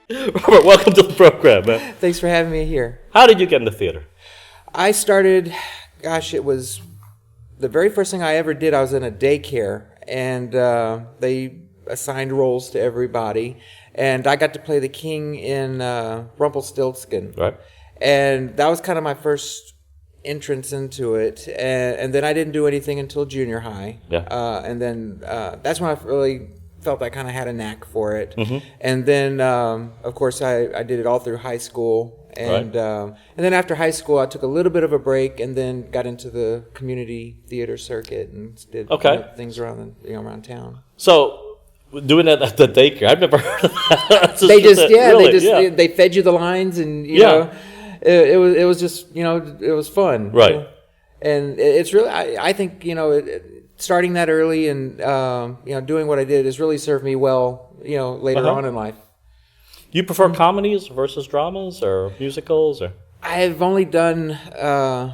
Robert, welcome to the program, man. Thanks for having me here. How did you get into theater? I started, it was the very first thing I ever did. I was in a daycare, and they assigned roles to everybody, and I got to play the king in Rumpelstiltskin. Right. And that was kind of my first entrance into it, and then I didn't do anything until junior high. Yeah. And then that's when I really felt I kind of had a knack for it. Mm-hmm. And then, of course, I did it all through high school. And then after high school, I took a little bit of a break and then got into the community theater circuit and did things around around town. So doing that at the daycare, I've never heard of that. They fed you the lines, and you know, it was just it was fun. Right. And it's really I think starting that early and doing what I did has really served me well later on in life. You prefer comedies versus dramas or musicals or? I've only done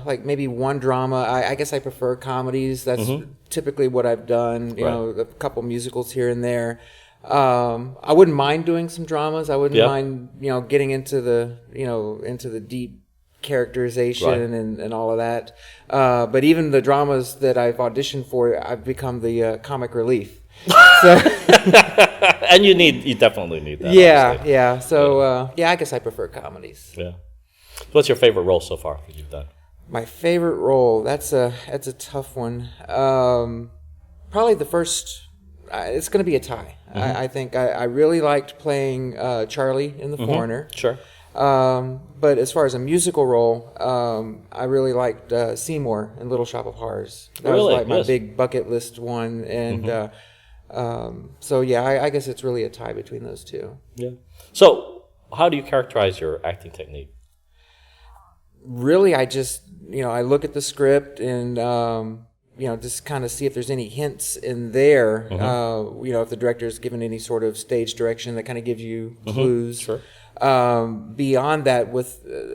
like maybe one drama. I guess I prefer comedies. That's typically what I've done. You know, a couple musicals here and there. I wouldn't mind doing some dramas. I wouldn't mind getting into the deep characterization and all of that. But even the dramas that I've auditioned for, I've become the comic relief. So and you definitely need that. Yeah. So I guess I prefer comedies. Yeah. What's your favorite role so far that you've done? My favorite role, that's a tough one. Probably the first. It's going to be a tie. I think I really liked playing Charlie in The Foreigner. Sure. But as far as a musical role, I really liked Seymour in Little Shop of Horrors. That was like my big bucket list one, and I guess it's really a tie between those two. Yeah. So, how do you characterize your acting technique? Really, I just I look at the script and just kind of see if there's any hints in there. If the director's given any sort of stage direction that kind of gives you clues. Sure. Beyond that,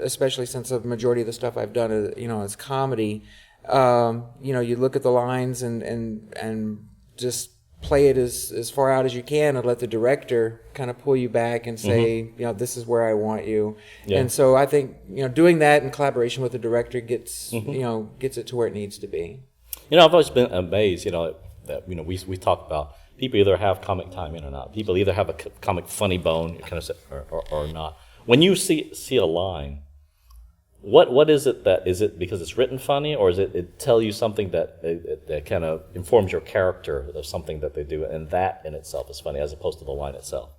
especially since the majority of the stuff I've done is comedy, you look at the lines and just play it as far out as you can and let the director kind of pull you back and say, this is where I want you. Yeah. And so I think, doing that in collaboration with the director gets it to where it needs to be. I've always been amazed, that, we talk about people either have comic timing or not. People either have a comic funny bone, kind of, or not. When you see a line, what is it that is it because it's written funny, or is it tell you something that kind of informs your character of something that they do, and that in itself is funny as opposed to the line itself?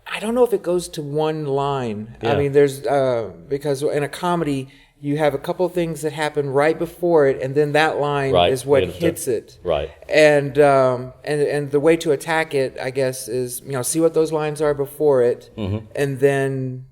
I don't know if it goes to one line. Yeah. I mean, there's because in a comedy you have a couple of things that happen right before it, and then that line is what hits it. Right. And the way to attack it, I guess, is see what those lines are before it, and then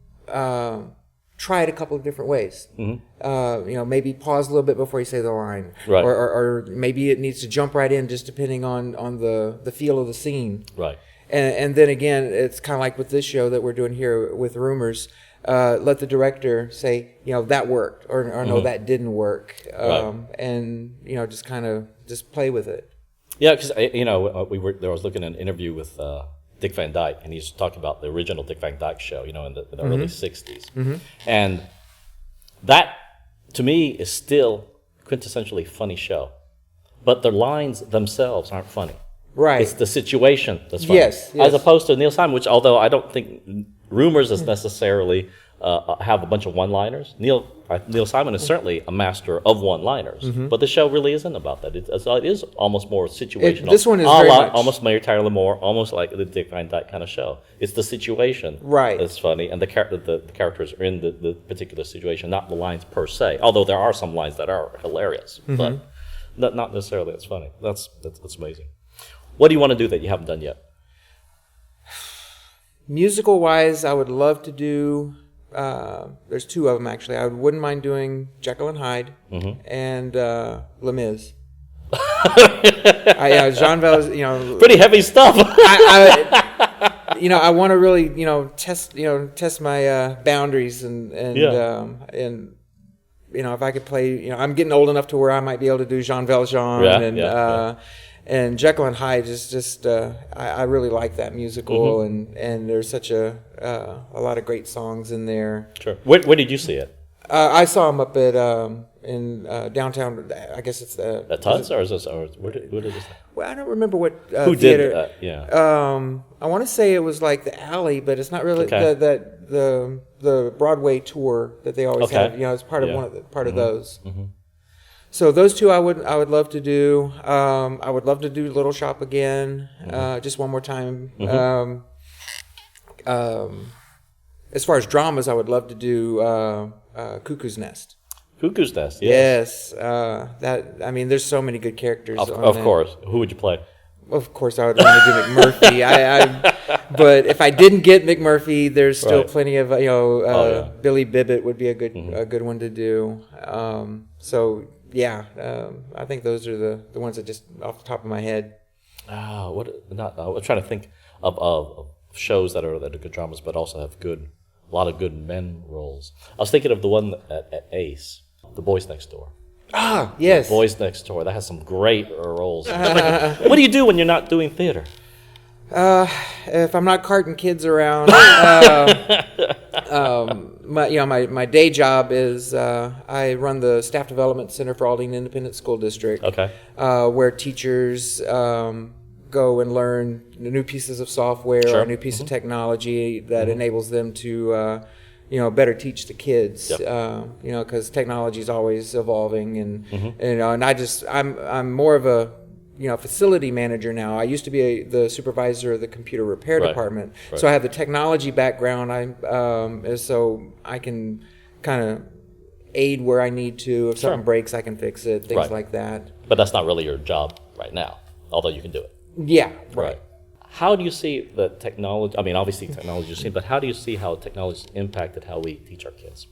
try it a couple of different ways. Maybe pause a little bit before you say the line, right. or maybe it needs to jump right in, just depending on the feel of the scene. Right. And then again, it's kind of like with this show that we're doing here with Rumors. Let the director say, that worked, or no, that didn't work, and just kind of play with it. Yeah, because I was looking at an interview with Dick Van Dyke, and he's talking about the original Dick Van Dyke show, in the early '60s, and that to me is still quintessentially funny show, but the lines themselves aren't funny. Right. It's the situation that's funny. Yes. As opposed to Neil Simon, which although I don't think Rumors is necessarily have a bunch of one-liners. Neil Simon is certainly a master of one-liners, but the show really isn't about that. It is almost more situational. This one is very much almost Mary Tyler Moore, almost like the Dick Van Dyke kind of show. It's the situation that's funny, and the characters are in the particular situation, not the lines per se. Although there are some lines that are hilarious, but not necessarily that's funny. That's amazing. What do you want to do that you haven't done yet? Musical-wise, I would love to do. There's two of them actually. I wouldn't mind doing Jekyll and Hyde and Les Mis. Jean Valjean, pretty heavy stuff. I want to really, test my boundaries and if I could play, I'm getting old enough to where I might be able to do Jean Valjean And Jekyll and Hyde is just I really like that musical, and there's such a lot of great songs in there. Sure. Where did you see it? I saw him up at in downtown. I guess it's the At Tuts, or is this? Or where did this? Well, I don't remember what Who theater. did? Yeah. I want to say it was like the Alley, but it's not really Okay. the Broadway tour that they always Okay. have. It's part of Yeah. part of those. So those two I would love to do. I would love to do Little Shop again, just one more time. As far as dramas, I would love to do Cuckoo's Nest. Cuckoo's Nest. Yes. Yes, there's so many good characters. Of that. course. Who would you play? Of course, I would want to do McMurphy. But if I didn't get McMurphy, there's still Right. plenty of Yeah. Billy Bibbit would be a good one to do. I think those are the ones that just off the top of my head. I was trying to think of shows that are good dramas, but also have a lot of good men roles. I was thinking of the one at Ace, The Boys Next Door. Ah, yes. Boys Next Door. That has some great roles. What do you do when you're not doing theater? If I'm not carting kids around, my day job is I run the Staff Development Center for Aldine Independent School District. Okay. Where teachers go and learn new pieces of software Sure. or a new piece of technology that enables them to better teach the kids. Yep. Because technology is always evolving, and I'm more of a facility manager now. I used to be the supervisor of the computer repair Right. department, Right. so I have the technology background. So I can kind of aid where I need to. If something breaks, I can fix it. Things Right. like that. But that's not really your job right now, although you can do it. Yeah, right. How do you see the technology? I mean, obviously technology is seen, but how do you see how technology has impacted how we teach our kids?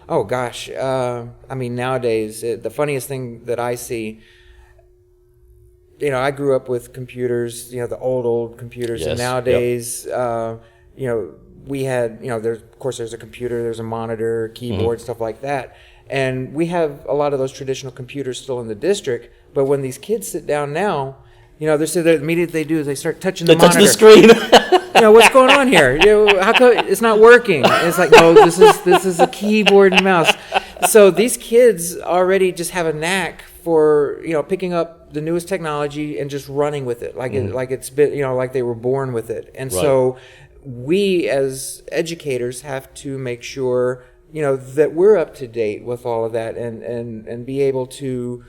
Oh gosh, nowadays the funniest thing that I see. I grew up with computers, the old computers, Yes. and nowadays, we had, there's a computer, there's a monitor, keyboard, stuff like that. And we have a lot of those traditional computers still in the district, but when these kids sit down now, the immediate they do is they start touching the monitor. Touch the screen. What's going on here? How come it's not working? And it's like, no, this is a keyboard and mouse. So these kids already just have a knack for picking up the newest technology and just running with it, like it's been like they were born with it. And Right. so we as educators have to make sure that we're up to date with all of that and be able to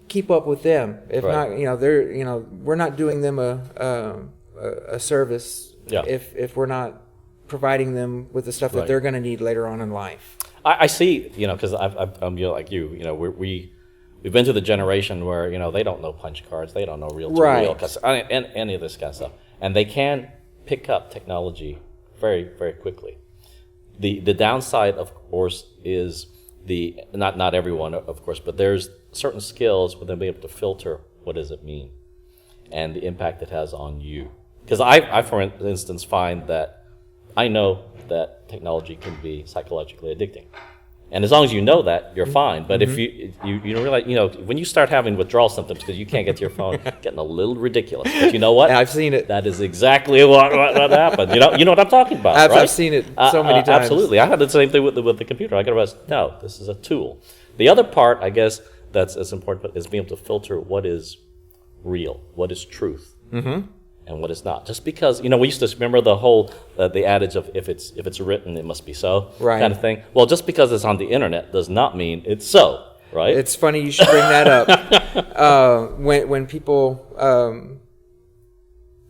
keep up with them. If Right. not, we're not doing them a service if we're not providing them with the stuff that Right. they're going to need later on in life. I see, because I'm like you, we've been to the generation where they don't know punch cards, they don't know reel to reel, and any of this kind of stuff, and they can pick up technology very, very quickly. The downside, of course, is not everyone, of course, but there's certain skills with them being able to filter what does it mean and the impact it has on you. Because I, for instance, find that I know that technology can be psychologically addicting. And as long as you know that, you're fine. But if you don't realize, when you start having withdrawal symptoms because you can't get to your phone, getting a little ridiculous. But you know what? I've seen it. That is exactly what happened. You know what I'm talking about, right? I've seen it so many times. Absolutely. I had the same thing with the computer. I got to realize, no, this is a tool. The other part, I guess, that's as important is being able to filter what is real, what is truth, and what is not. Just because, we used to remember the whole, the adage of if it's written, it must be so, right, kind of thing. Well, just because it's on the internet does not mean it's so, right? It's funny you should bring that up. When people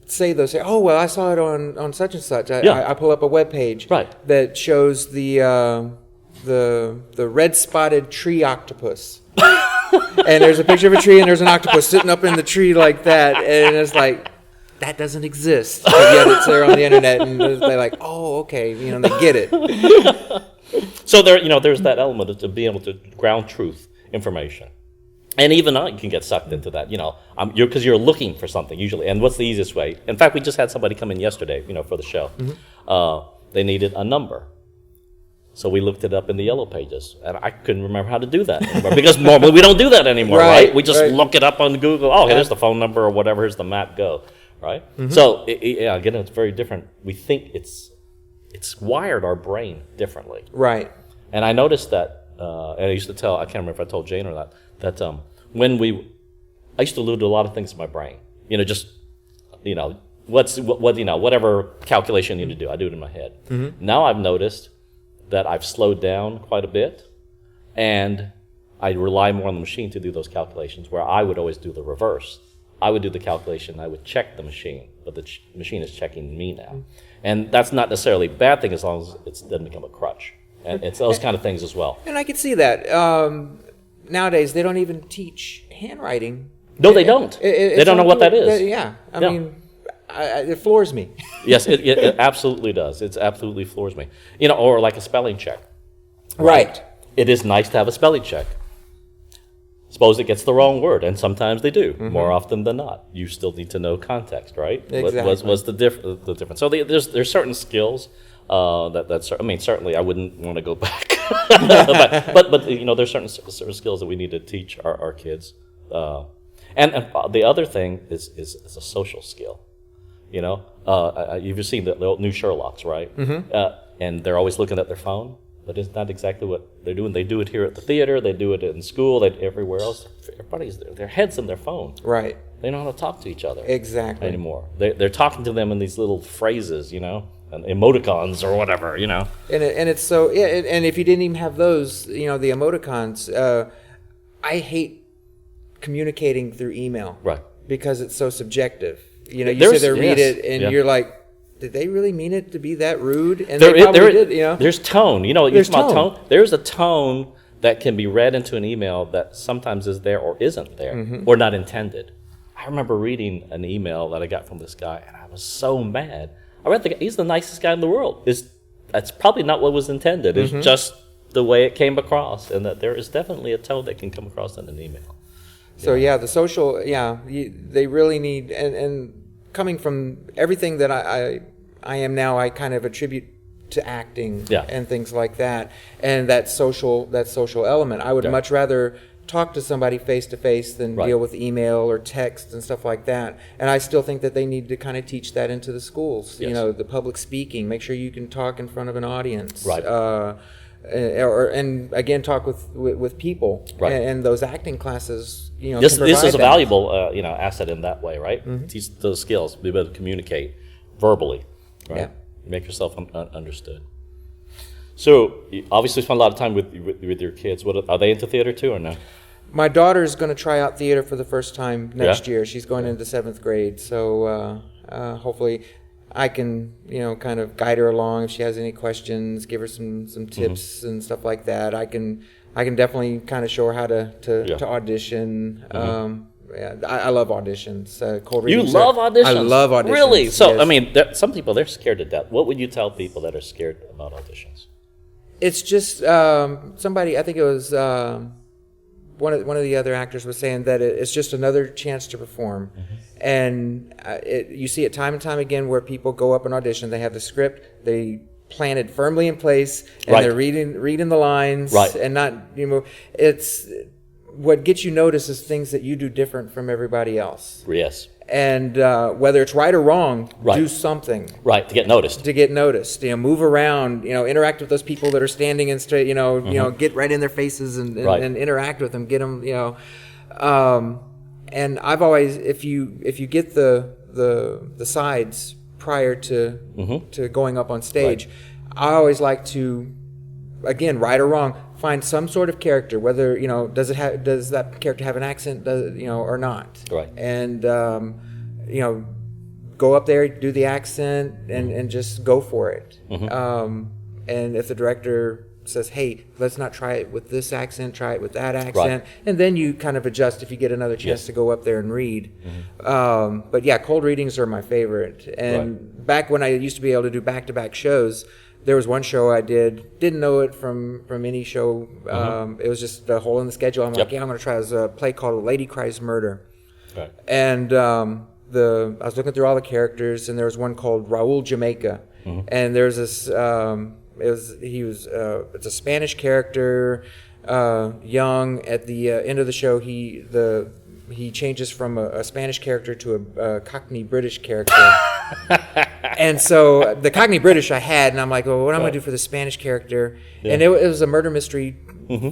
say, oh, well, I saw it on such and such. I pull up a web page that shows the red spotted tree octopus. And there's a picture of a tree and there's an octopus sitting up in the tree like that, and it's like, that doesn't exist, but yet it's there on the internet, and they're like, oh, okay, they get it. So there's that element of being able to ground truth information, and even I can get sucked into that, because you're looking for something usually. And what's the easiest way? In fact, we just had somebody come in yesterday, for the show. They needed a number. So we looked it up in the yellow pages, and I couldn't remember how to do that anymore because normally we don't do that anymore, right? We just look it up on Google. Oh, here's the phone number or whatever. Here's the map. Go, right? So again, it's very different. We think it's wired our brain differently, right? And I noticed that, and I used to tell, I can't remember if I told Jane or not, that I used to do a lot of things in my brain. Just whatever calculation you need to do, I do it in my head. Now I've noticed that I've slowed down quite a bit, and I rely more on the machine to do those calculations, where I would always do the reverse. I would do the calculation, I would check the machine, but the machine is checking me now. And that's not necessarily a bad thing as long as it doesn't become a crutch. And it's those kind of things as well. And I can see that. Nowadays, they don't even teach handwriting. No, they don't. They don't know what that is. I mean, it floors me. Yes, it absolutely does. It absolutely floors me. Or like a spelling check. Right. It is nice to have a spelling check. Suppose it gets the wrong word, and sometimes they do. More often than not, you still need to know context, right? Exactly. What's the difference? So there's certain skills certainly I wouldn't want to go back, but there's certain skills that we need to teach our kids. And the other thing is a social skill. You've seen the new Sherlocks, right? And they're always looking at their phone, but it's not exactly what they're doing. They do it here at the theater, they do it in school, everywhere else. Everybody's their head's in their phone. Right. They don't know how to talk to each other anymore. They're talking to them in these little phrases, and emoticons or whatever, And it's so and if you didn't even have those, the emoticons, I hate communicating through email, right? Because it's so subjective. You sit there, read it, and you're like, did they really mean it to be that rude? And they probably did. There's tone. There's tone. There's a tone that can be read into an email that sometimes is there or isn't there, or not intended. I remember reading an email that I got from this guy, and I was so mad. I read he's the nicest guy in the world. That's probably not what was intended. It's just the way it came across, and that there is definitely a tone that can come across in an email. So the social, they really need, and coming from everything that I am now, I kind of attribute to acting and things like that, and that social element. I would much rather talk to somebody face to face than deal with email or text and stuff like that. And I still think that they need to kind of teach that into the schools. Yes. The public speaking. Make sure you can talk in front of an audience. Right. And again, talk with people. Right. And those acting classes. This is a valuable asset in that way, right? Teach those skills, be able to communicate verbally, right? Yeah. Make yourself understood. So you obviously spend a lot of time with your kids. Are they into theater too, or no? My daughter's going to try out theater for the first time next year. She's going into 7th grade, so hopefully I can kind of guide her along if she has any questions, give her some tips and stuff like that. I can definitely kind of show her how to audition. I love auditions. Cold readings. You love auditions? I love auditions. Really? So yes. I mean, some people, they're scared to death. What would you tell people that are scared about auditions? It's just somebody. I think it was one of the other actors was saying that it's just another chance to perform, and you see it time and time again where people go up and audition. They have the script, they plan it firmly in place, and they're reading the lines, and not it's what gets you noticed is things that you do different from everybody else. Yes. And whether it's right or wrong, do something. Right, to get noticed. To get noticed. Move around, interact with those people that are standing in straight, get right in their faces and interact with them, get them, and I've always, if you get the sides prior to going up on stage, I always like to, again, right or wrong, find some sort of character, whether does that character have an accent, or not, right? And go up there, do the accent, and just go for it. And if the director says, "Hey, let's not try it with this accent, try it with that accent," and then you kind of adjust if you get another chance to go up there and read. But yeah, cold readings are my favorite. And back when I used to be able to do back-to-back shows, there was one show I didn't know it from any show. It was just a hole in the schedule. I'm like, I'm going to try this play called A Lady Cries Murder. Right. And I was looking through all the characters, and there was one called Raul Jamaica. And there's this It's a Spanish character, young. At the end of the show, he changes from a Spanish character to a Cockney British character. And so the Cockney British I had, and I'm like, well, what am I going to do for the Spanish character? Yeah. And it was a murder mystery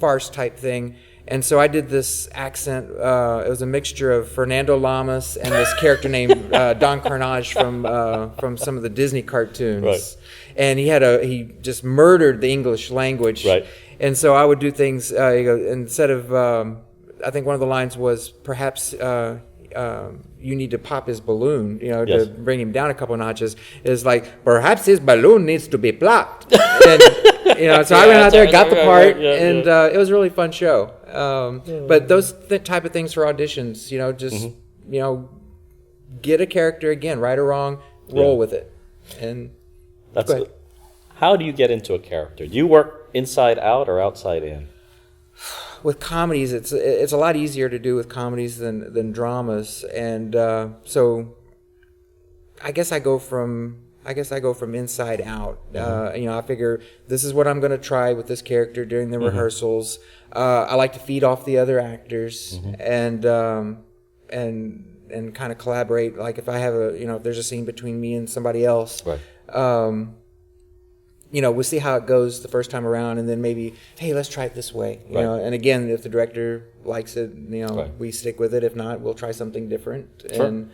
farce type thing. And so I did this accent. It was a mixture of Fernando Lamas and this character named Don Carnage from some of the Disney cartoons. Right. And he just murdered the English language. Right. And so I would do things, instead of, I think one of the lines was, perhaps you need to pop his balloon, to bring him down a couple notches. It's like, perhaps his balloon needs to be plopped. And, so I went out there, got the part, and it was a really fun show. But those type of things for auditions, just, get a character again, right or wrong, roll with it. And that's good. How do you get into a character? Do you work inside out or outside in? With comedies, it's a lot easier to do with comedies than dramas, and so I guess I go from inside out. I figure this is what I'm going to try with this character during the rehearsals. I like to feed off the other actors and kind of collaborate. Like if I have if there's a scene between me and somebody else. Right. We'll see how it goes the first time around, and then maybe, hey, let's try it this way. You know, and again, if the director likes it, we stick with it. If not, we'll try something different. Sure. And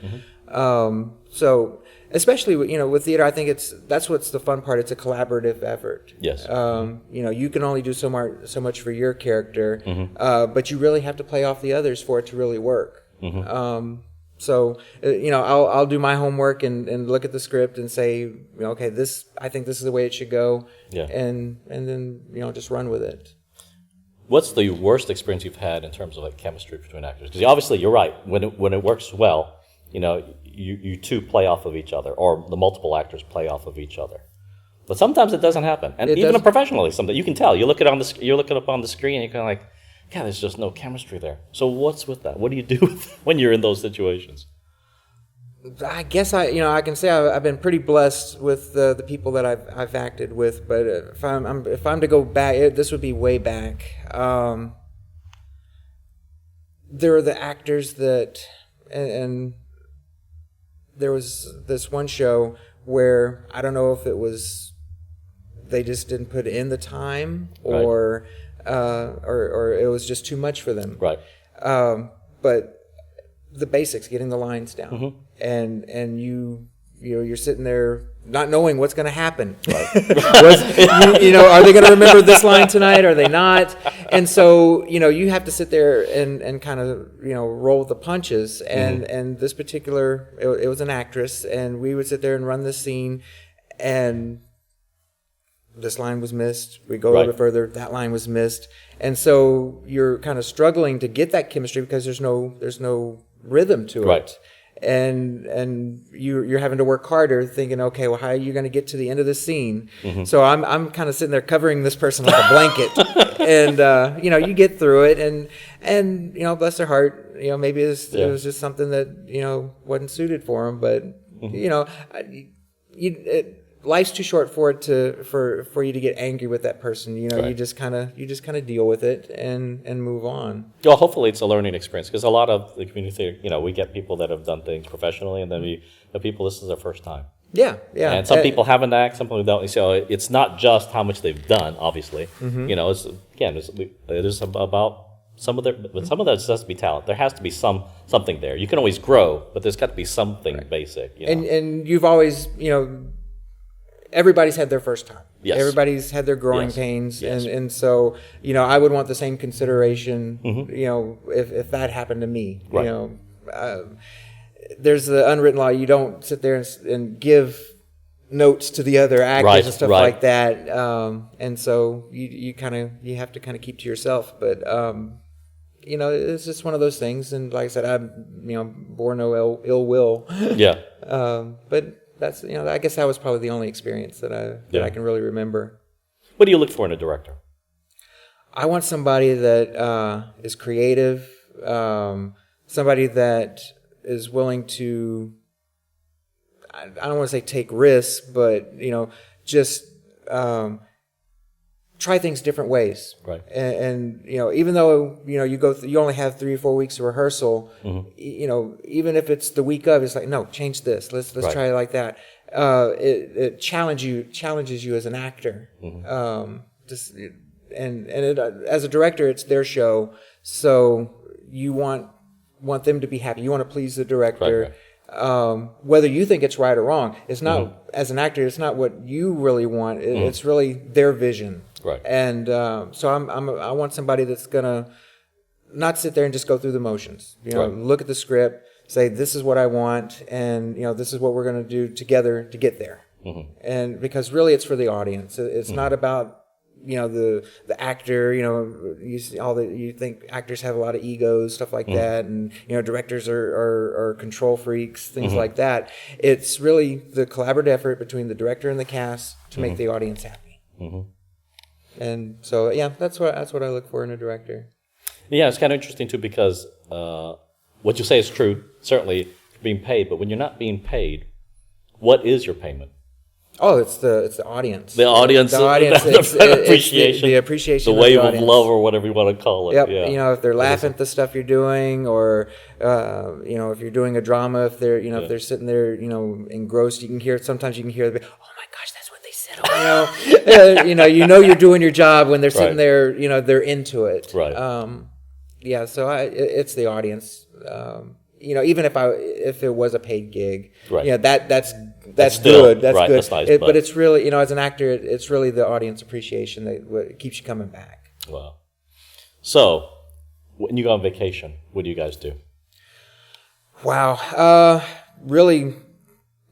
so, especially with theater, I think that's what's the fun part. It's a collaborative effort. Yes. You can only do so much for your character, but you really have to play off the others for it to really work. So, I'll do my homework and look at the script and say, okay, I think this is the way it should go. Yeah. And then, just run with it. What's the worst experience you've had in terms of like chemistry between actors? Because obviously you're right. When it works well, you two play off of each other, or the multiple actors play off of each other. But sometimes it doesn't happen. And even professionally, something you can tell. You look it up on the screen and you're kind of like, yeah, there's just no chemistry there. So what's with that? What do you do when you're in those situations? I guess I can say I've been pretty blessed with the people that I've acted with. But if I'm to go back, this would be way back. There are the actors that, and there was this one show where I don't know if it was they just didn't put in the time or. Right. Or it was just too much for them. Right. But the basics, getting the lines down, and you're sitting there not knowing what's going to happen. Right. Are they going to remember this line tonight? Are they not? And so you have to sit there and kind of roll with the punches. And this particular it was an actress, and we would sit there and run this scene, and this line was missed. We go a little bit further. That line was missed, and so you're kind of struggling to get that chemistry because there's no rhythm to it, and you're having to work harder, thinking, okay, well, how are you going to get to the end of the scene? So I'm kind of sitting there covering this person like a blanket, and you get through it, and bless their heart, maybe it was just something that wasn't suited for them, but life's too short for it for you to get angry with that person. You just kind of deal with it and move on. Well, hopefully it's a learning experience, because a lot of the community theater, we get people that have done things professionally, and then the people, this is their first time. Yeah. And some people haven't acted, some people don't. So it's not just how much they've done, obviously. It is about some of that just has to be talent. There has to be something there. You can always grow, but there's got to be something basic. And you've always everybody's had their first time. Yes. Everybody's had their growing pains. Yes. And so, I would want the same consideration, if that happened to me. Right. There's the unwritten law. You don't sit there and give notes to the other actors and stuff like that. And so you have to kind of keep to yourself. But, it's just one of those things. And like I said, I'm, bore no ill will. Yeah. But that's, I guess that was probably the only experience that I can really remember. What do you look for in a director? I want somebody that is creative, somebody that is willing to, I don't want to say take risks, but, just try things different ways. Right. And even though you only have 3 or 4 weeks of rehearsal, even if it's the week of, it's like, no, change this. Let's right. try it like that. It challenges you as an actor. As a director, it's their show, so you want them to be happy. You want to please the director. Right. Whether you think it's right or wrong, it's not. As an actor, it's not what you really want. It's really their vision. Right. And so I want somebody that's gonna not sit there and just go through the motions. Right. Look at the script, say this is what I want, and this is what we're gonna do together to get there. And because really, it's for the audience. It's not about the actor. You think actors have a lot of egos, stuff like that, and directors are control freaks, things like that. It's really the collaborative effort between the director and the cast to make the audience happy. And so that's what I look for in a director. Yeah, it's kind of interesting too, because what you say is true. Certainly, you're being paid, but when you're not being paid, what is your payment? Oh, it's the audience. The audience. The audience. The appreciation. The appreciation. The wave of love, or whatever you want to call it. Yep. Yeah. If they're laughing at the stuff you're doing, or if you're doing a drama, if they're if they're sitting there engrossed, you can hear. Sometimes you can hear the, oh my gosh, that's what they said. You're doing your job when they're sitting there. They're into it. Right. So it's the audience. Even if it was a paid gig, right. That's still, good. That's right, good. that's nice, but it's really, as an actor, it's really the audience appreciation that keeps you coming back. Wow. So, when you go on vacation, what do you guys do? Wow. Really,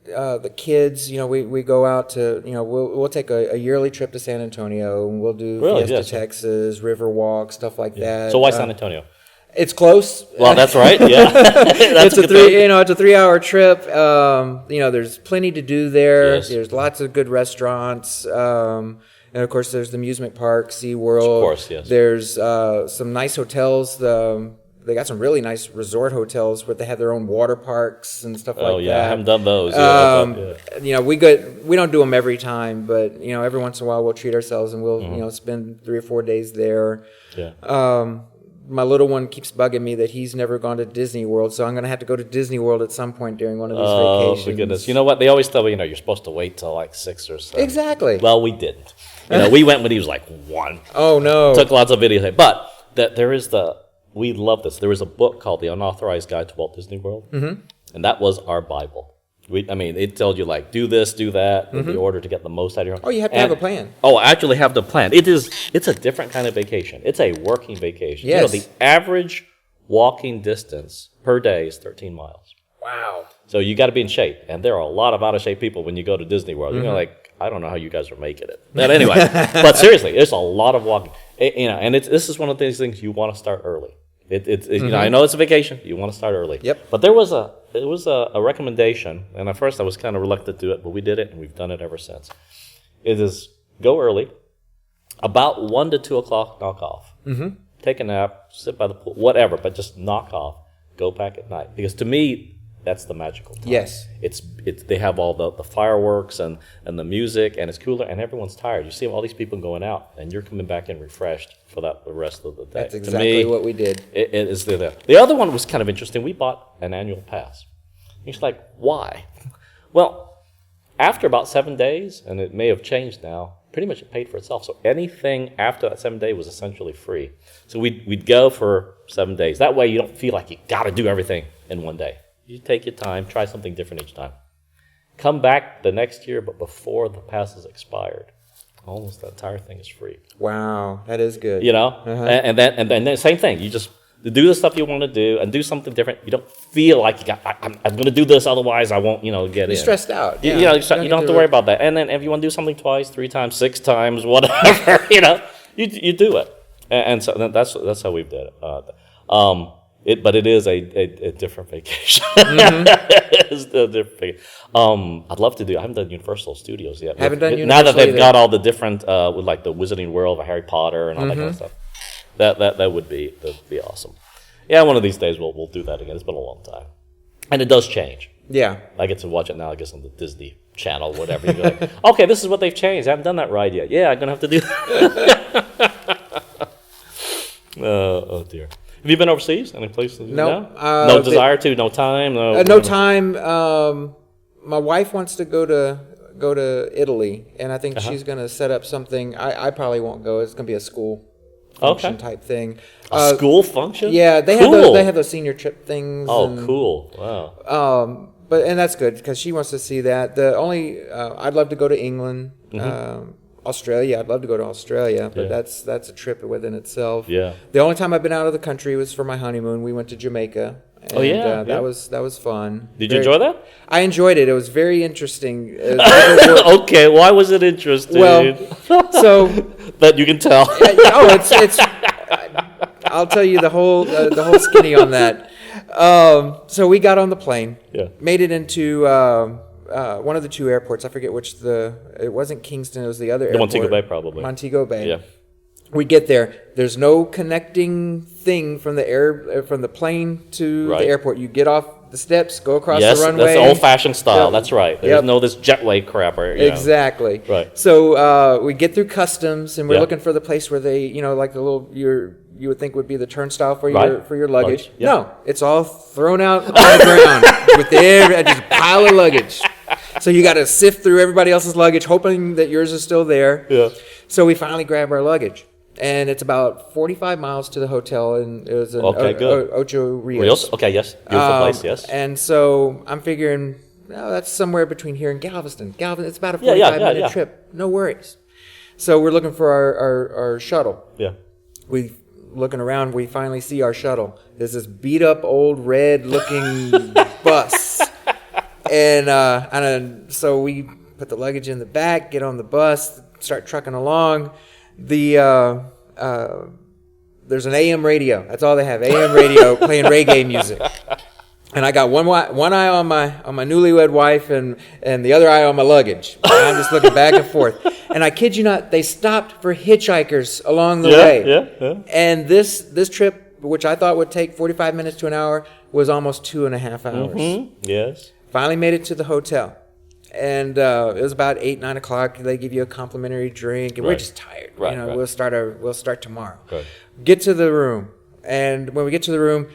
the kids, we go out to, we'll take a yearly trip to San Antonio, and we'll do Fiesta, Texas, Riverwalk, stuff like that. So why San Antonio? It's close. Well, that's right. Yeah, it's a 3-hour trip. There's plenty to do there. Yes. There's lots of good restaurants. And of course, there's the amusement park, SeaWorld. Of course, yes. There's some nice hotels. They got some really nice resort hotels where they have their own water parks and stuff like that. Oh yeah, I haven't done those. We don't do them every time, but every once in a while we'll treat ourselves and we'll spend 3 or 4 days there. Yeah. My little one keeps bugging me that he's never gone to Disney World, so I'm going to have to go to Disney World at some point during one of these vacations. Oh, my goodness. You know what? They always tell me, you're supposed to wait till like 6 or 7. Exactly. Well, we didn't. We went when he was like 1. Oh, no. Took lots of videos. But we love this. There was a book called The Unauthorized Guide to Walt Disney World, and that was our Bible. It told you, do this, do that, in order to get the most out of your home. Oh, you have to have a plan. Oh, I actually have the plan. It's a different kind of vacation. It's a working vacation. Yes. The average walking distance per day is 13 miles. Wow. So you got to be in shape. And there are a lot of out-of-shape people when you go to Disney World. You're I don't know how you guys are making it. But anyway, but seriously, there's a lot of walking. And this is one of these things you want to start early. I know it's a vacation. You want to start early. Yep. But there was a recommendation, and at first I was kind of reluctant to do it, but we did it, and we've done it ever since. It is go early, about 1 to 2 o'clock, knock off. Take a nap, sit by the pool, whatever, but just knock off. Go back at night, because to me that's the magical time. Yes. It's they have all the fireworks and the music, and it's cooler, and everyone's tired. You see all these people going out, and you're coming back in refreshed for the rest of the day. That's exactly what we did. It is there. The other one was kind of interesting. We bought an annual pass. It's like, why? Well, after about 7 days, and it may have changed now, pretty much it paid for itself. So anything after that 7 day was essentially free. So we'd go for 7 days. That way you don't feel like you got to do everything in one day. You take your time, try something different each time. Come back the next year, but before the pass is expired. Almost the entire thing is free. Wow, that is good. And then same thing. You just do the stuff you want to do and do something different. You don't feel like I'm going to do this, otherwise I won't, get in. You're stressed out. Yeah. You don't have to worry about that. And then if you want to do something twice, 3 times, 6 times, whatever, you do it. And so that's how we've done it. But it is a different vacation. It's a different vacation. I'd love to do. I haven't done Universal Studios yet. Haven't done Universal now that they've either. got all the different with like the Wizarding World of Harry Potter and all that kind of stuff. That would be awesome. Yeah, one of these days we'll do that again. It's been a long time, and it does change. Yeah. I get to watch it now, I guess, on the Disney Channel, whatever. You go like, okay, this is what they've changed. I haven't done that ride yet. Yeah, I'm going to have to do that. Oh, dear. Have you been overseas? Any places? No. No desire to? No time? No time. My wife wants to go to Italy, and I think she's going to set up something. I probably won't go. It's going to be a school function type thing. A school function? Yeah, they have those senior trip things. Oh, cool! Wow. And that's good because she wants to see that. The only I'd love to go to England, Australia. I'd love to go to Australia, but that's a trip within itself. Yeah. The only time I've been out of the country was for my honeymoon. We went to Jamaica. And, that was fun. Did you enjoy that? I enjoyed it. It was very interesting. Okay, why was it interesting? Well, so that you can tell. it's. I'll tell you the whole skinny on that. So we got on the plane. Yeah. Made it into one of the two airports. I forget which it wasn't Kingston. It was the other airport. Montego Bay, probably. Montego Bay. Yeah. We get there. There's no connecting thing from the plane to the airport. You get off the steps, go across the runway. Yes, that's the old-fashioned style. Yep. That's right. There's no this jetway crap. Exactly. Right. So we get through customs, and we're looking for the place where they, like the little you would think would be the turnstile for your luggage. Yep. No, it's all thrown out on the ground with just a pile of luggage. So you got to sift through everybody else's luggage, hoping that yours is still there. Yeah. So we finally grab our luggage. And it's about 45 miles to the hotel, and it was in Ocho Rios. Okay, yes. Beautiful place, yes. And so I'm figuring, that's somewhere between here and Galveston. It's about a 45-minute trip. No worries. So we're looking for our shuttle. Yeah. We looking around, we finally see our shuttle. There's this beat-up, old, red-looking bus. And so we put the luggage in the back, get on the bus, start trucking along. There's an AM radio. That's all they have. AM radio playing reggae music. And I got one eye on my newlywed wife and the other eye on my luggage. And I'm just looking back and forth. And I kid you not, they stopped for hitchhikers along the way. Yeah. And this trip, which I thought would take 45 minutes to an hour, was almost 2.5 hours. Mm-hmm. Yes. Finally made it to the hotel. And it was about 8, 9 o'clock. They give you a complimentary drink, and we're just tired. Right. We'll start tomorrow. Good. Get to the room, and when we get to the room,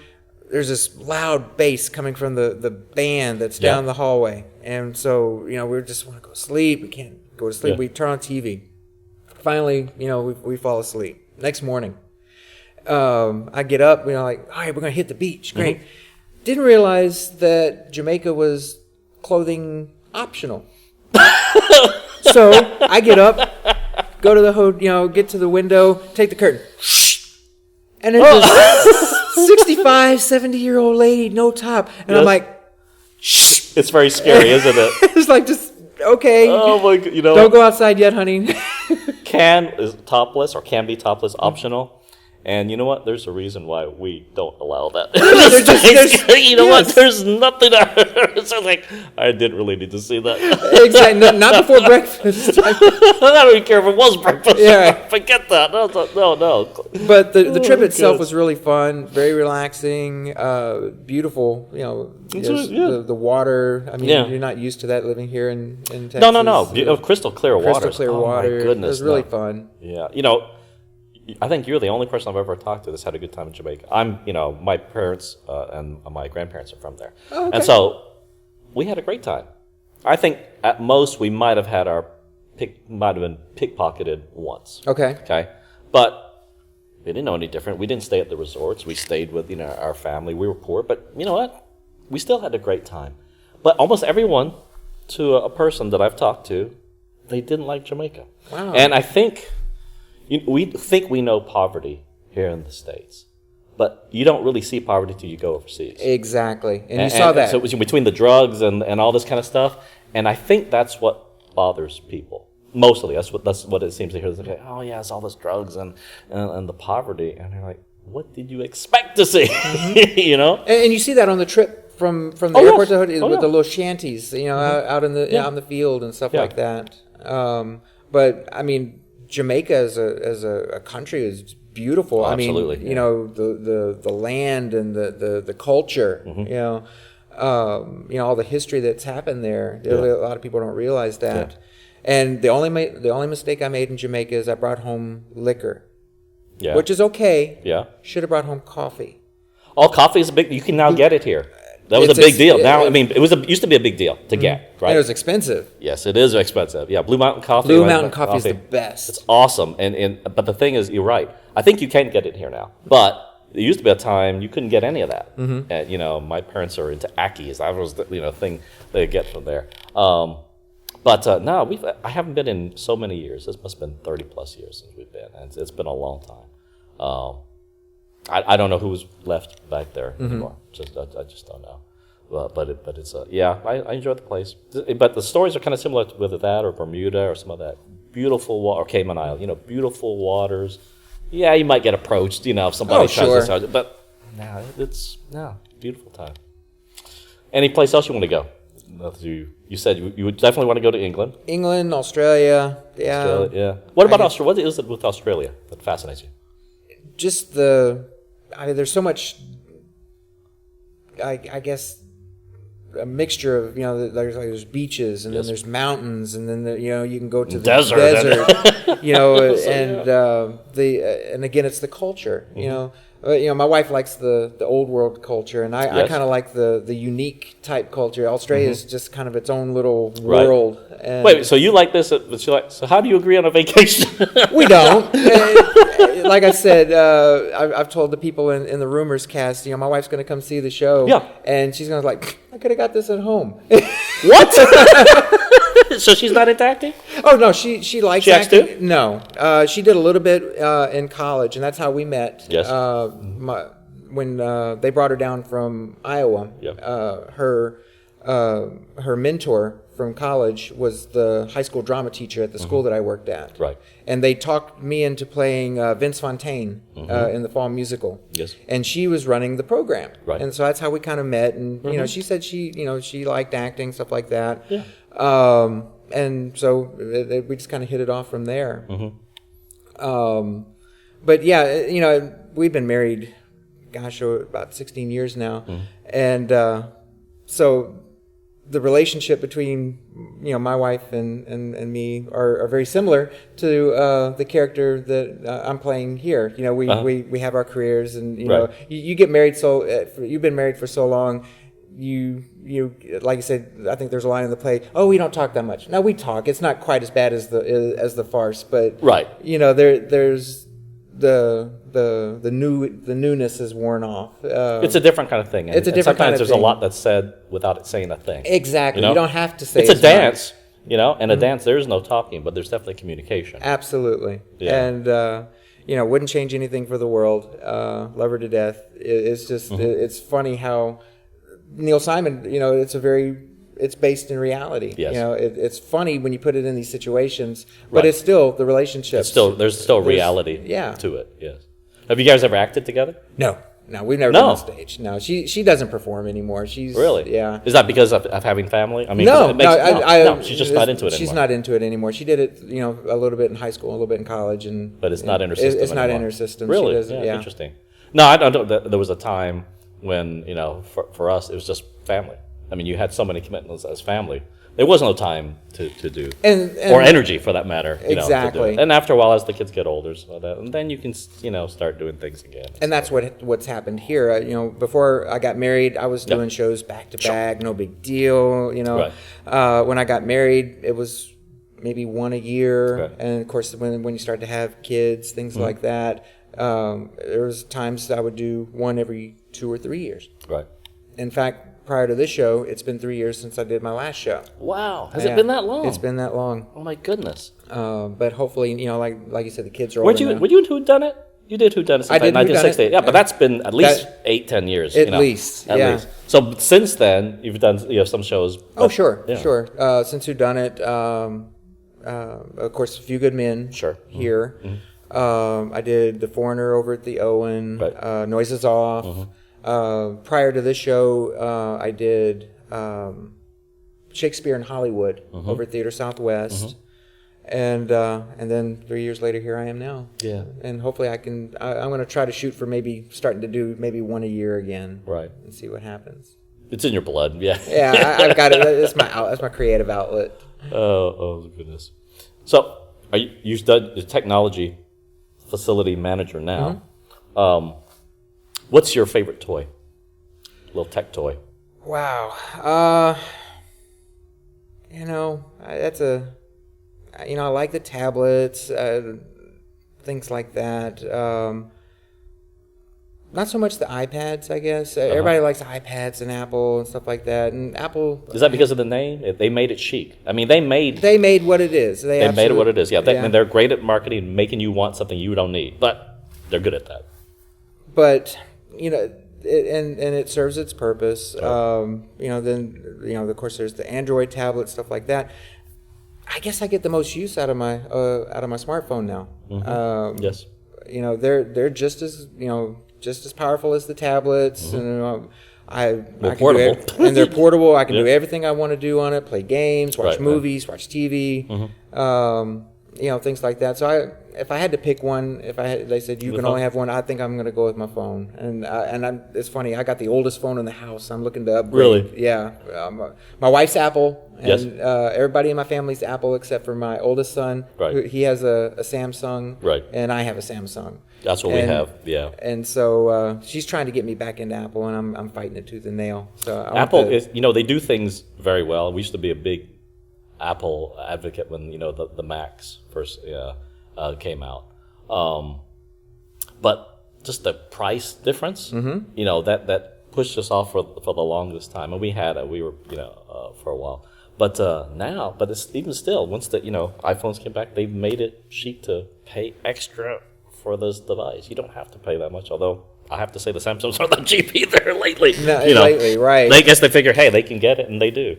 there's this loud bass coming from the band that's down the hallway, and so we just want to go to sleep. We can't go to sleep. Yeah. We turn on TV. Finally, we fall asleep. Next morning, I get up. Like, all right, we're gonna hit the beach. Great. Mm-hmm. Didn't realize that Jamaica was clothing optional. So I get up, go to the hotel, get to the window, take the curtain, and there's this 65, 70-year-old lady, no top, and I'm like, shh. It's very scary, isn't it? It's like, just okay. Oh my God! Don't go outside yet, honey. Is topless or can be topless optional. And you know what? There's a reason why we don't allow that. What? There's nothing. It's like, I didn't really need to see that. Exactly. Not before breakfast. I don't even care if it was breakfast. Yeah. Forget that. No. But the trip itself was really fun, very relaxing, beautiful. The water. I mean, you're not used to that living here in Texas. No. Crystal clear water. Crystal clear water. My goodness. It was really fun. Yeah. I think you're the only person I've ever talked to that's had a good time in Jamaica. My parents and my grandparents are from there. Oh, okay. And so we had a great time. I think at most we might have been pickpocketed once. Okay. But we didn't know any different. We didn't stay at the resorts. We stayed with, our family. We were poor, but you know what? We still had a great time. But almost everyone, to a person that I've talked to, they didn't like Jamaica. Wow. And I think we think we know poverty here in the States, but you don't really see poverty till you go overseas. Exactly, and you saw that. So between the drugs and all this kind of stuff, and I think that's what bothers people mostly. That's what it seems to hear. They say, "Oh yeah, it's all this drugs and the poverty," and they're like, "What did you expect to see?" Mm-hmm. And you see that on the trip from the airport to the hotel with the little shanties, out in the out in the field and stuff like that. But I mean, Jamaica as a country is beautiful. Oh, absolutely. I mean, the land and the culture. Mm-hmm. all the history that's happened there. Yeah. A lot of people don't realize that. Yeah. And the only mistake I made in Jamaica is I brought home liquor, Yeah. which is okay. Yeah. Should have brought home coffee. Oh, coffee is a big. You can now get it here. That was a big deal. Now, I mean, used to be a big deal to get, right? And it was expensive. Yes, it is expensive. Yeah, Blue Mountain coffee. Blue Mountain coffee is the best. It's awesome, but the thing is, you're right. I think you can get it here now, but there used to be a time you couldn't get any of that. Mm-hmm. And my parents are into Ackies. That was the thing they get from there. But no, I haven't been in so many years. This must have been 30 plus years since we've been, and it's been a long time. I don't know who's left back there anymore. I just don't know. But it's I enjoy the place. But the stories are kind of similar to whether that or Bermuda or some of that beautiful or Cayman Island. Beautiful waters. Yeah, you might get approached. If somebody tries to start it, but it's beautiful time. Any place else you want to go? You said you would definitely want to go to England. England, Australia, yeah. Australia, yeah. What about Australia? What is it with Australia that fascinates you? Just there's so much, I guess, a mixture of, there's beaches, and then there's mountains, and then, you can go to the desert. And again, it's the culture, my wife likes the old world culture, and I kind of like the unique type culture. Australia is just kind of its own little world. And wait, so you like this, but so how do you agree on a vacation? We don't. Like I said, I've told the people in the Rumors cast, my wife's going to come see the show, and she's going to I could have got this at home. What? So she's not into acting? Oh no, she likes acting. Too? No, she did a little bit in college, and that's how we met. Yes. When they brought her down from Iowa, her mentor from college was the high school drama teacher at the school that I worked at. Right. And they talked me into playing Vince Fontaine in the fall musical. Yes. And she was running the program. Right. And so that's how we kind of met. And she said she liked acting, stuff like that. Yeah. And so we just kind of hit it off from there. But yeah, we've been married, about 16 years now. And so the relationship between my wife and me are very similar to the character that I'm playing here. We have our careers, and you get married, so you've been married for so long. You like you said, I think there's a line in the play. Oh, we don't talk that much. No, we talk. It's not quite as bad as the farce, but there's the newness is worn off. It's a different kind of thing. It's a different kind of thing. Sometimes there's a lot that's said without it saying a thing. Exactly. You don't have to say it's a dance. In a dance there is no talking, but there's definitely communication. Absolutely. Yeah. And wouldn't change anything for the world. Love her to death. It's just it's funny how Neil Simon, it's based in reality. Yes. It's funny when you put it in these situations, but it's still the relationship. There's still reality to it. Yes. Have you guys ever acted together? No, we've never been on stage. No, she doesn't perform anymore. She's really. Yeah. Is that because of having family? I mean, no, she's just not into it anymore. She's not into it anymore. She did it, a little bit in high school, a little bit in college, but it's not in her system. It's not in her system. Really? Yeah. Interesting. No, I don't. There was a time when for us it was just family. I mean, you had so many commitments as family. There was no time to do, or energy for that matter. Exactly. To do it. And after a while, as the kids get older, and then you can start doing things again. And that's what's happened here. Before I got married, I was doing shows back to back, no big deal. Right. When I got married, it was maybe one a year, right. And of course, when you start to have kids, things like that, there was times that I would do one every 2 or 3 years. Right. In fact, prior to this show, it's been 3 years since I did my last show. Wow. Has it been that long? It's been that long. Oh, my goodness. But hopefully, like you said, the kids are older now. Were you in Who Done It? You did Who Done It since 1968. Yeah, but that's been at least 8-10 years. At least. So since then, you've done some shows. Oh, sure. Since Who Done It, of course, A Few Good Men here. Mm-hmm. I did The Foreigner over at the Owen. Right. Noises Off. Mm-hmm. Prior to this show, I did Shakespeare in Hollywood over at Theater Southwest, and then 3 years later, here I am now. Yeah, and hopefully I'm going to try to shoot for maybe starting to do maybe one a year again. Right, and see what happens. It's in your blood. Yeah. Yeah, I've got it. That's my creative outlet. Oh goodness. So you've done the technology facility manager now. Mm-hmm. What's your favorite toy? Little tech toy. Wow. I like the tablets, things like that. Not so much the iPads, I guess. Everybody likes iPads and Apple and stuff like that. And Apple... Is that because of the name? They made it chic. I mean, they made what it is. They made it what it is. Yeah, and they're great at marketing, making you want something you don't need. But they're good at that. But, it serves its purpose. Then of course, there's the Android tablet, stuff like that. I guess I get the most use out of my smartphone now. Mm-hmm. Yes. They're just as powerful as the tablets, and they're portable. And they're portable. I can do everything I want to do on it: play games, watch movies, watch TV, things like that. So if I had to pick one, they said you can only have one, I think I'm going to go with my phone. It's funny. I got the oldest phone in the house. I'm looking to upgrade. Really? Yeah. My wife's Apple, and yes. Everybody in my family's Apple except for my oldest son. Right. He has a Samsung. Right. And I have a Samsung. That's what we have. Yeah. And so she's trying to get me back into Apple, and I'm fighting it tooth and nail. So Apple is, they do things very well. We used to be a big Apple advocate when the Macs first came out, but just the price difference, that pushed us off for the longest time, and we were for a while, but now, it's even still once the iPhones came back, they've made it chic to pay extra for this device. You don't have to pay that much, although I have to say the Samsungs aren't that cheap either lately. Lately, right? I guess they figure, hey, they can get it, and they do.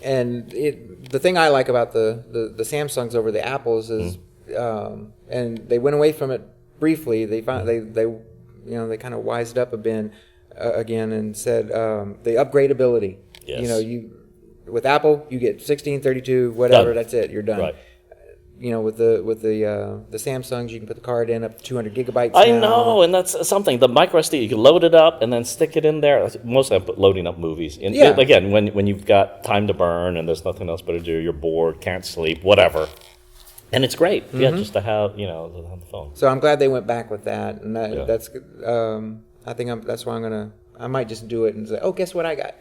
And the thing I like about the Samsungs over the Apples is, and they went away from it briefly. They found they kind of wised up a bit again and said the upgradability. Yes. With Apple you get 16, 32, whatever. Done. That's it. You're done. Right. With the Samsungs, you can put the card in up to 200 gigabytes. I know, and that's something. The micro SD, you can load it up and then stick it in there. Mostly I'm loading up movies. And again, when you've got time to burn and there's nothing else but to do, you're bored, can't sleep, whatever. And it's great, just to have the phone. So I'm glad they went back with that, and that's. I think that's why I might just do it and say, oh, guess what I got.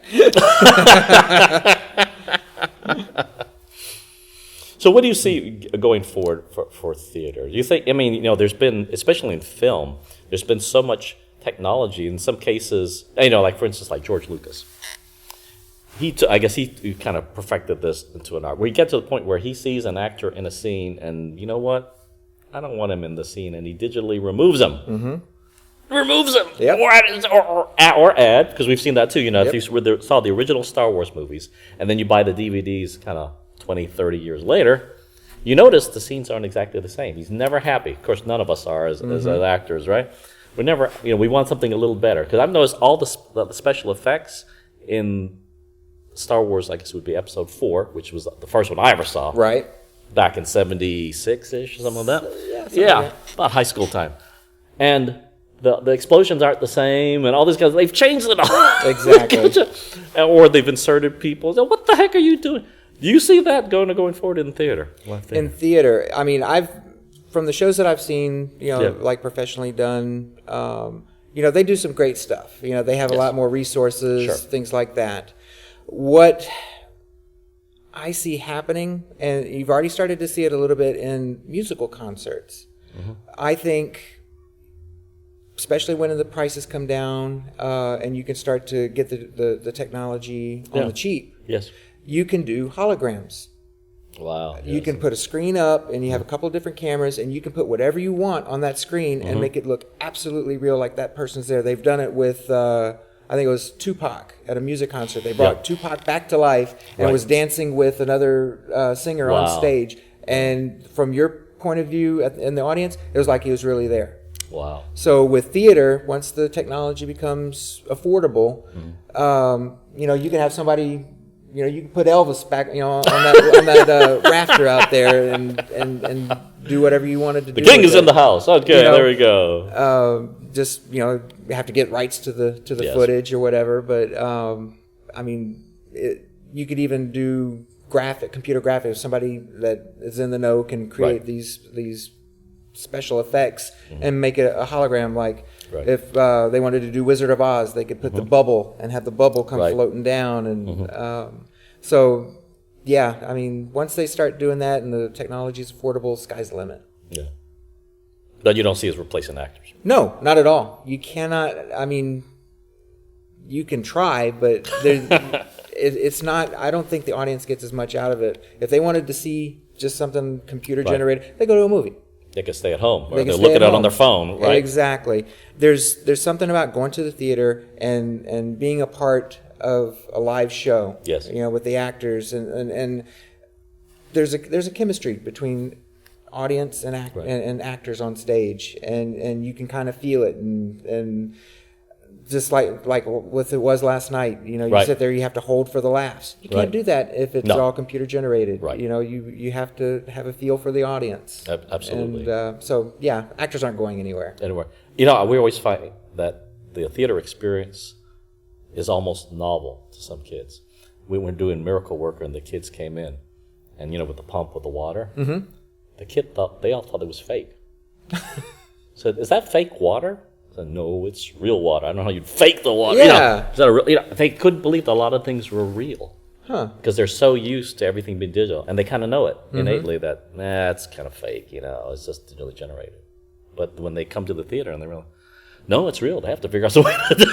So what do you see going forward for theater? Do you think, there's been, especially in film, there's been so much technology in some cases, like for instance, like George Lucas. I guess he kind of perfected this into an art, where you get to the point where he sees an actor in a scene and, you know what, I don't want him in the scene, and he digitally removes him. Mm-hmm. Removes him! Yep. Or add, because we've seen that too, Yep. if you saw the original Star Wars movies, and then you buy the DVDs kind of 20, 30 years later, you notice the scenes aren't exactly the same. He's never happy. Of course, none of us are as actors, right? We're never, we want something a little better. Because I've noticed all the special effects in Star Wars, I guess it would be Episode 4, which was the first one I ever saw. Right. Back in 76-ish, something like that. Yeah, about high school time. And the explosions aren't the same, and all these guys, they've changed it all. Exactly. Or they've inserted people. So what the heck are you doing? Do you see that going forward in theater? In theater, from the shows that I've seen, like professionally done, they do some great stuff. They have a lot more resources, things like that. What I see happening, and you've already started to see it a little bit in musical concerts. Mm-hmm. I think, especially when the prices come down, and you can start to get the technology on the cheap. Yes. You can do holograms. Wow. You can put a screen up, and you have a couple of different cameras, and you can put whatever you want on that screen and make it look absolutely real, like that person's there. They've done it with, I think it was Tupac at a music concert. They brought Tupac back to life and was dancing with another singer on stage. And from your point of view in the audience, it was like he was really there. Wow. So with theater, once the technology becomes affordable, you can have somebody... you can put Elvis back, on that rafter out there and do whatever you wanted to do. The king is in the house. Okay, there we go. You have to get rights to the footage or whatever. But I mean, you could even do computer graphics. Somebody that is in the know can create these special effects and make it a hologram. Like if they wanted to do Wizard of Oz, they could put the bubble and have the bubble come floating down. And so, yeah, I mean, once they start doing that and the technology is affordable, sky's the limit. Yeah. But you don't see as replacing actors. No, not at all. You cannot. I mean, you can try, but it's not. I don't think the audience gets as much out of it. If they wanted to see just something computer generated, they go to a movie. They can stay at home, or they're looking at it on their phone, right? Exactly. There's something about going to the theater and being a part of a live show. Yes. You know, with the actors and there's a chemistry between audience and and actors on stage, and you can kind of feel it, and just like with it was last night, you know, you sit there, you have to hold for the laughs. You can't do that if it's all computer generated. Right. You know, you have to have a feel for the audience. Absolutely. And so yeah, actors aren't going anywhere. You know, we always find that the theater experience is almost novel to some kids. We were doing Miracle Worker, and the kids came in, and you know, with the pump with the water. They all thought it was fake. So, is that fake water? I said, no, it's real water. I don't know how you'd fake the water. Yeah. Is that a real, they couldn't believe that a lot of things were real. Because they're so used to everything being digital, and they kind of know it innately that it's kind of fake. You know, it's just digitally generated. But when they come to the theater and they realize, no, it's real. They have to figure out some way to do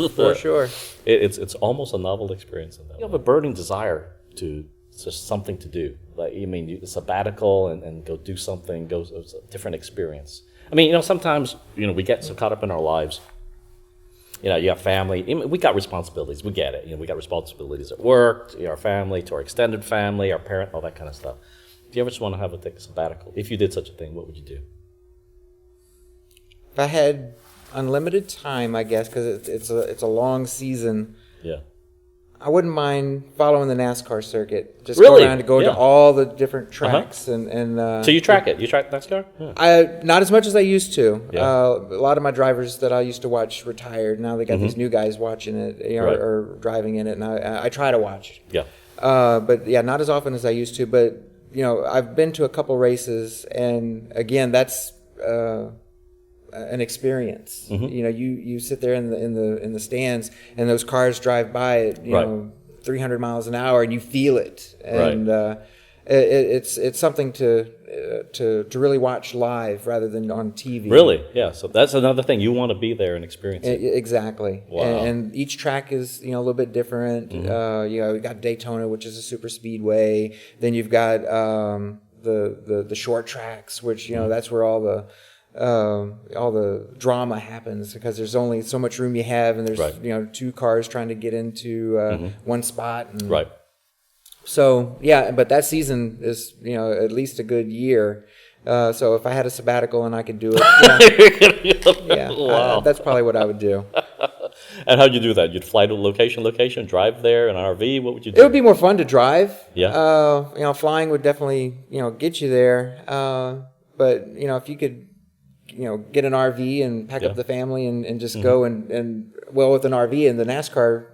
it. For sure. It's almost a novel experience. In that you have a burning desire to. It's just something to do. Like, you mean, a sabbatical and go do something, it's a different experience. I mean, you know, sometimes, you know, we get so caught up in our lives. You know, you have family. We got responsibilities. We get it. You know, we got responsibilities at work, to our family, to our extended family, our parent, all that kind of stuff. Do you ever just want to have a sabbatical? If you did such a thing, what would you do? If I had unlimited time, I guess, because it's a long season. Yeah. I wouldn't mind following the NASCAR circuit. Just really? go around to go to all the different tracks and. So you track it? You track NASCAR? Yeah. Not as much as I used to. Yeah. A lot of my drivers that I used to watch retired. Now they got these new guys watching it, you know, or driving in it, and I try to watch. Yeah. But yeah, not as often as I used to. But you know, I've been to a couple races, and again, that's. An experience. You know, you sit there in the stands, and those cars drive by at 300 miles an hour, and you feel it, and it's something to really watch live rather than on TV. Really, yeah. So that's another thing, you want to be there and experience it. Exactly. Wow. And each track is a little bit different. You know, you got Daytona, which is a super speedway. Then you've got the short tracks, which that's where all the drama happens, because there's only so much room you have, and there's two cars trying to get into one spot. And so yeah, but that season is at least a good year. So if I had a sabbatical and I could do it, wow. That's probably what I would do. And how'd you do that? You'd fly to location, drive there in an RV? What would you do? It would be more fun to drive. Yeah. Flying would definitely get you there. But if you could get an RV and pack up the family and just go and with an RV in the NASCAR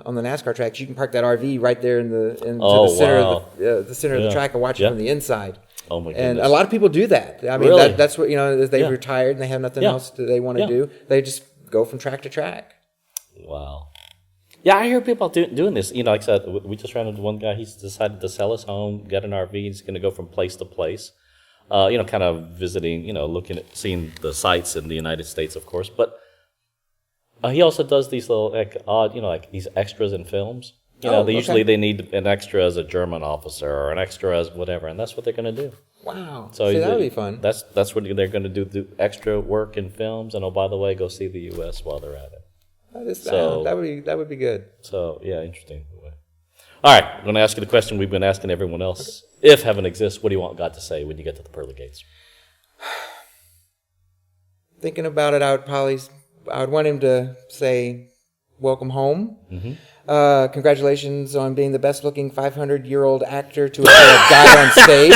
on the NASCAR tracks, you can park that RV right there into the center of the center of the track and watch it from the inside. Oh my goodness! And a lot of people do that. I mean, really? That's what they've retired and they have nothing else that they want to do. They just go from track to track. Wow. Yeah, I hear people doing this. Like I said, we just ran into one guy. He's decided to sell his home, get an RV. He's going to go from place to place. Kind of visiting, looking at, seeing the sights in the United States, of course. But he also does these little odd, like these extras in films. Usually they need an extra as a German officer or an extra as whatever, and that's what they're going to do. Wow! So that would be fun. That's what they're going to do extra work in films, and by the way, go see the U.S. while they're at it. That would be good. So yeah, interesting. All right, I'm going to ask you the question we've been asking everyone else. If heaven exists, what do you want God to say when you get to the pearly gates? Thinking about it, I would want him to say, "Welcome home. Congratulations on being the best-looking 500-year-old actor to have died on stage.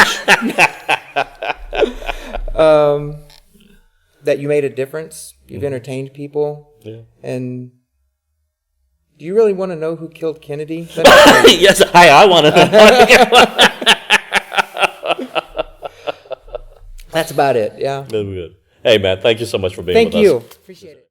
That you made a difference. You've entertained people, and Do you really want to know who killed Kennedy? Yes, I want to know. That's about it. Yeah. Good. Hey, man, thank you so much for being Thank with you. us. Appreciate it.